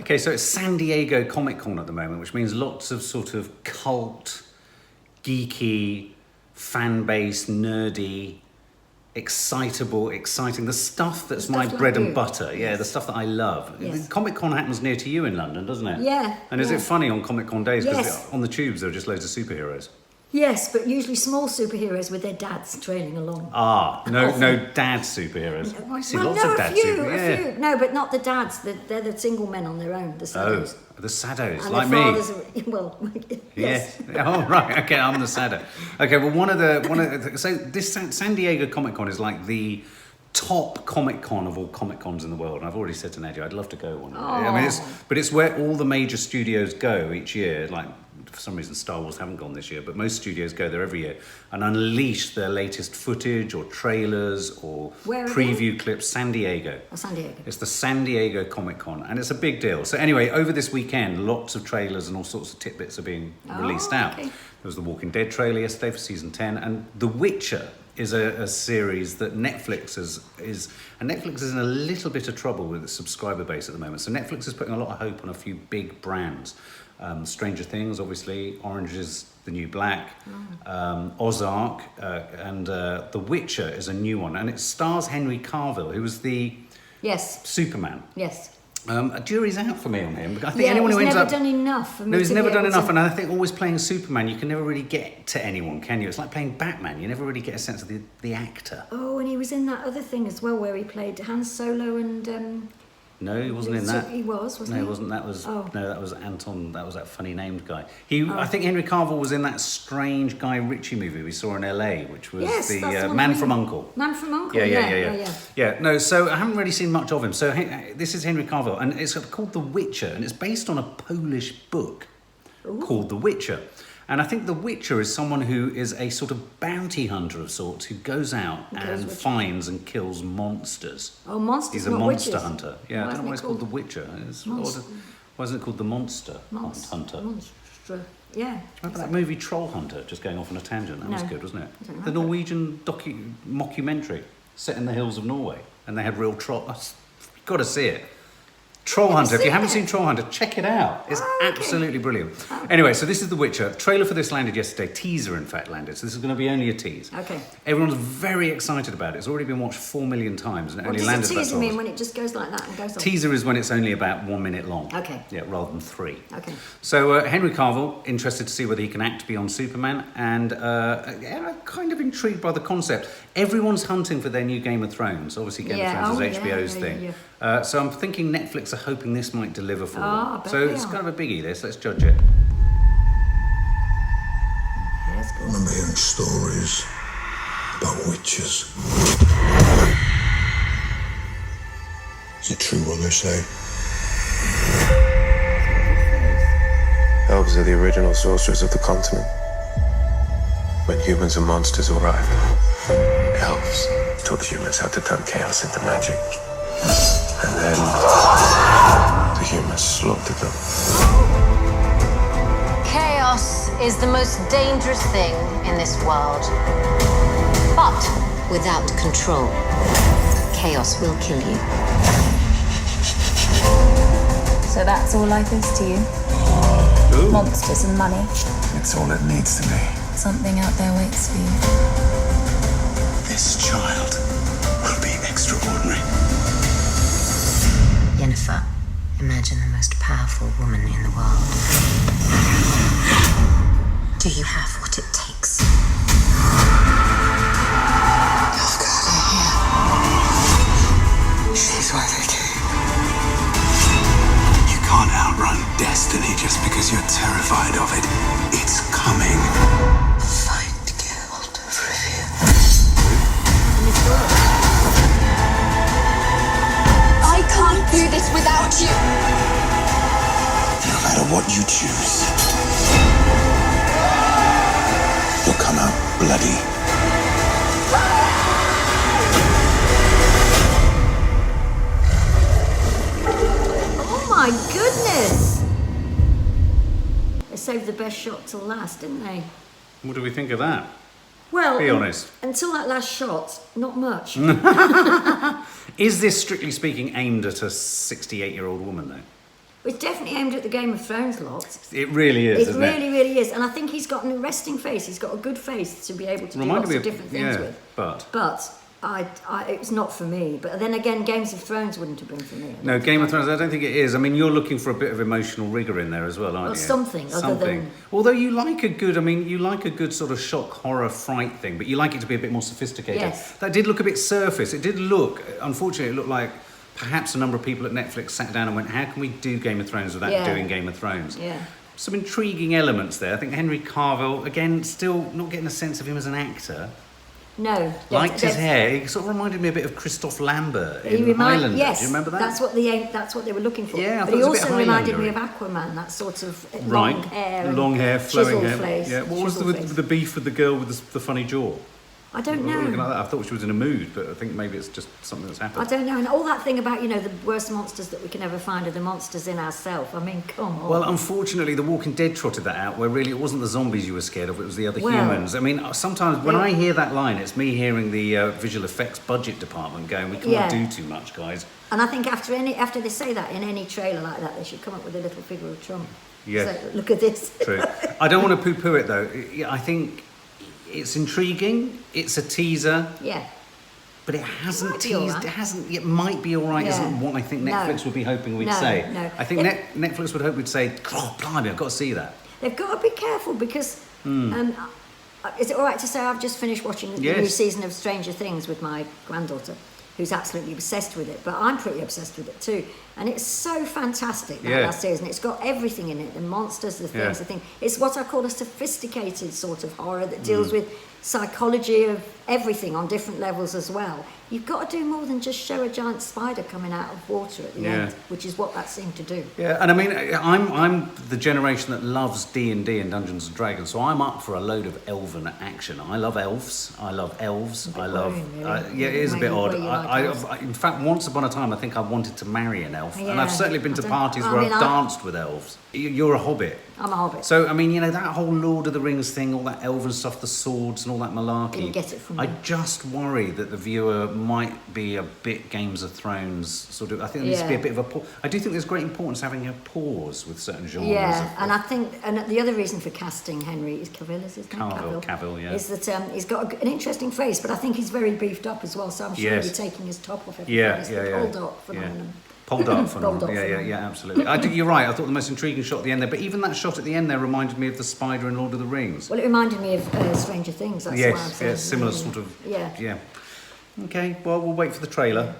Okay, so it's San Diego Comic Con at the moment, which means lots of sort of cult, geeky, fan-based, nerdy, exciting, the stuff that's my bread and butter. Yeah, the stuff that I love. Yes. Comic Con happens near to you in London, doesn't it? Yeah. And is it funny on Comic Con days? Because Yes. on the tubes there are just loads of superheroes. Yes, but usually small superheroes with their dads trailing along. No dad superheroes. I see lots of dad superheroes. A few. No, but not the dads. They're the single men on their own, the shadows. Oh, the Saddos, And like their me. fathers well, Yes. Oh, right. Okay, I'm the Saddo. Okay, well, so this San Diego Comic Con is like the top Comic Con of all Comic Cons in the world. And I've already said to Nadia, I'd love to go one. I mean, it's where all the major studios go each year. Like, for some reason, Star Wars haven't gone this year, but most studios go there every year and unleash their latest footage or trailers or preview clips. San Diego. Oh, San Diego. It's the San Diego Comic Con, and it's a big deal. So anyway, over this weekend, lots of trailers and all sorts of tidbits are being released out. There was the Walking Dead trailer yesterday for season 10, and The Witcher is a series that Netflix is and Netflix is in a little bit of trouble with its subscriber base at the moment. So Netflix is putting a lot of hope on a few big brands. Stranger Things, obviously, Orange is the New Black, Ozark, and The Witcher is a new one, and it stars Henry Cavill, who was the Superman. Yes. Jury's out for me on him. I think Yeah, anyone who ends up... he's never done enough for me. No, he's never done enough, and I think always playing Superman, you can never really get to anyone, can you? It's like playing Batman, you never really get a sense of the actor. Oh, and he was in that other thing as well, where he played Han Solo and... No, he wasn't in that. He wasn't he? No, he wasn't. That was no, that was Anton. That was that funny named guy. I think Henry Cavill was in that strange Guy Ritchie movie we saw in LA, which was the Man from U.N.C.L.E. Man from U.N.C.L.E. Yeah. No, so I haven't really seen much of him. So this is Henry Cavill, and it's called The Witcher, and it's based on a Polish book called The Witcher. And I think The Witcher is someone who is a sort of bounty hunter of sorts who goes out and finds and kills monsters. Oh, monsters, He's a monster hunter. Yeah, I don't know why it's called The Witcher. Why isn't it called The Monster Hunter? Monster. Yeah. Remember that movie Troll Hunter, just going off on a tangent? That was good, wasn't it? The Norwegian mockumentary set in the hills of Norway. And they had real trolls. You've got to see it. Troll Hunter. If you haven't seen Troll Hunter, check it out. It's absolutely brilliant. Anyway, so this is The Witcher. Trailer for this landed yesterday. Teaser, in fact, landed. So this is going to be only a tease. Okay. Everyone's very excited about it. It's already been watched 4 million times, and it only landed about... What does a teaser mean when it just goes like that and goes on? Teaser is when it's only about 1 minute long. Okay. Yeah, rather than 3. Okay. So Henry Cavill, interested to see whether he can act beyond Superman, and I'm kind of intrigued by the concept. Everyone's hunting for their new Game of Thrones. Obviously, Game of Thrones is HBO's thing. So I'm thinking Netflix are hoping this might deliver for them. So it's kind of a biggie, this. Let's judge it. I remember hearing stories about witches. Is it true what they say? Elves are the original sorcerers of the continent. When humans and monsters arrived, elves taught humans how to turn chaos into magic. And then the humans slaughtered them. Chaos is the most dangerous thing in this world. But without control, chaos will kill you. So that's all life is to you? Ooh. Monsters and money? It's all it needs to be. Something out there waits for you. This child will be extraordinary. Jennifer, imagine the most powerful woman in the world. Do you have what it takes? I've got her here. She's why they came. You can't outrun destiny just because you're terrified of it. It's coming. Find Geralt of Rivia. I can't do this without you. No matter what you choose, you'll come out bloody. Oh my goodness! They saved the best shot till last, didn't they? What do we think of that? Well, be honest. Until that last shot, not much. Is this, strictly speaking, aimed at a 68-year-old woman, though? It's definitely aimed at the Game of Thrones lot. It really is, isn't it? It really is. And I think he's got an arresting face. He's got a good face to be able to do lots of different things with. But it's not for me. But then again, Games of Thrones wouldn't have been for me. No, Game of Thrones, I don't think it is. I mean, you're looking for a bit of emotional rigour in there as well, aren't you? Something other than... Although you like a good sort of shock, horror, fright thing, but you like it to be a bit more sophisticated. Yes. That did look a bit surface. It did look, unfortunately, it looked like perhaps a number of people at Netflix sat down and went, how can we do Game of Thrones without doing Game of Thrones? Yeah. Some intriguing elements there. I think Henry Cavill, again, still not getting a sense of him as an actor. No. Liked his hair. He sort of reminded me a bit of Christoph Lambert in Highlander. Yes, do you remember that? That's what they were looking for. Yeah, I but he thought it was a also bit reminded me Highlander-y. of Aquaman, that sort of Right. long hair, flowing hair. face. Yeah. What was the beef with the girl with the funny jaw? I don't know. Looking like that. I thought she was in a mood, but I think maybe it's just something that's happened. I don't know. And all that thing about, the worst monsters that we can ever find are the monsters in ourselves. I mean, come on. Well, unfortunately, The Walking Dead trotted that out, where really it wasn't the zombies you were scared of, it was the other humans. I mean, sometimes when I hear that line, it's me hearing the visual effects budget department going, we can't do too much, guys. And I think after they say that in any trailer like that, they should come up with a little figure of Trump. Yeah. So, look at this. True. I don't want to poo-poo it, though. I think it's intriguing. It's a teaser. Yeah. But it hasn't might be teased. all right. It hasn't. It might be all right. Yeah. Isn't what I think No. Netflix would be hoping we'd No, say. no. I think Netflix would hope we'd say, "Oh, blimey, I've got to see that." They've got to be careful because... is it all right to say I've just finished watching the new season of Stranger Things with my granddaughter, who's absolutely obsessed with it, but I'm pretty obsessed with it too. And it's so fantastic, that last season. It's got everything in it, the monsters, the things, the thing. It's what I call a sophisticated sort of horror that deals with psychology of everything on different levels as well. You've got to do more than just show a giant spider coming out of water at the end, which is what that seemed to do. Yeah, and I mean, I'm the generation that loves D&D and Dungeons and Dragons, so I'm up for a load of elven action. I love elves. I love elves. I love. Boring, it is a bit odd. Like in fact, once upon a time, I think I wanted to marry an elf, and I've Yeah, certainly been to I don't- parties I where mean, I've I- danced with elves. You're a hobbit. I'm a hobbit. So, I mean, that whole Lord of the Rings thing, all that elven stuff, the swords and all that malarkey. Didn't get it from I me. just worry that the viewer might be a bit Games of Thrones sort of. I think there needs to be a bit of a pause. I do think there's great importance having a pause with certain genres. And I think, and the other reason for casting Henry is Cavill, is his name? Cavill, yeah. Is that he's got an interesting face, but I think he's very beefed up as well, so I'm sure he'll be taking his top off everything. It's the pole dart phenomenon. Pole dart phenomenon. Pole dart Yeah, absolutely. You're right. I thought the most intriguing shot at the end there, but even that shot at the end there reminded me of the spider in Lord of the Rings. Well, it reminded me of Stranger Things. That's why I'm saying. Similar sort of. Yeah. Yeah. Okay. Well, we'll wait for the trailer.